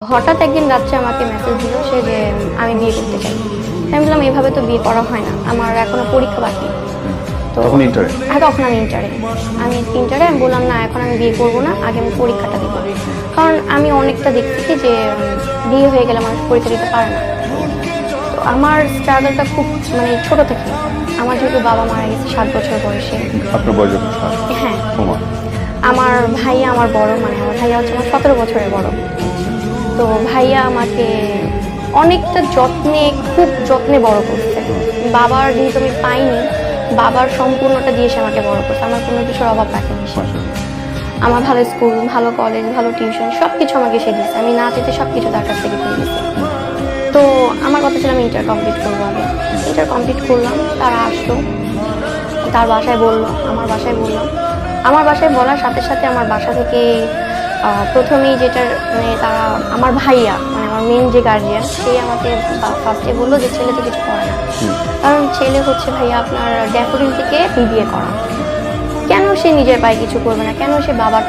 হঠাৎ একদিন রাত্রে আমাকে মেসেজ দিল সে যে আমি বিয়ে করতে চাই। আমি বললাম এভাবে তো বিয়ে করা হয় না, আমার এখনো পরীক্ষা বাকি। তো তখন ইন্টারে? হ্যাঁ, তখন আমি ইন্টারে। আমি বললাম না, এখন আমি বিয়ে করবো না, আগে আমি পরীক্ষাটা দিব। কারণ আমি অনেকটা দেখছি কি যে বিয়ে হয়ে গেলে মানুষ পরীক্ষা দিতে পারে না। তো আমার স্ট্রাগলটা খুব ছোট থেকে। আমার যেহেতু বাবা মারা গেছে 7 বছর বয়সে। আপনার বয়স যখন 7? হ্যাঁ, ওমা। আমার ভাইয়া আমার বড়, আমার ভাইয়া হচ্ছে আমার 17 বছরের বড়। তো ভাইয়া আমাকে অনেকটা খুব যত্নে বড় করছে। বাবার যেহেতু আমি পাইনি, বাবার সম্পূর্ণটা দিয়ে সে আমাকে বড় করছে। আমার কোনো কিছুর অভাব রাখেনি সে। আমার ভালো স্কুল, ভালো কলেজ, ভালো টিউশন সবকিছু আমাকে সে দিচ্ছে। আমি না চাইতে সবকিছু তার কাছ থেকে পেয়ে গেছি। তো আমার কথা ছিল আমি ইন্টার কমপ্লিট করবো আগে। ইন্টার কমপ্লিট করলাম, তারা আসলো, তার বাসায় বললো, আমার বাসায় বললাম। আমার বাসায় বলার সাথে সাথে আমার বাসা থেকে প্রথমেই যেটার তারা আমার ভাইয়া আমার মেন যে গার্জিয়ান, সে আমাকে ফার্স্টে বললো যে ছেলে তো কিছু করে না, কারণ ছেলে হচ্ছে ভাইয়া আপনার ড্যাফোডিল থেকে বিবিএ করা। কেন সে নিজের পায়ে কিছু করবে না, কেন সে বাবার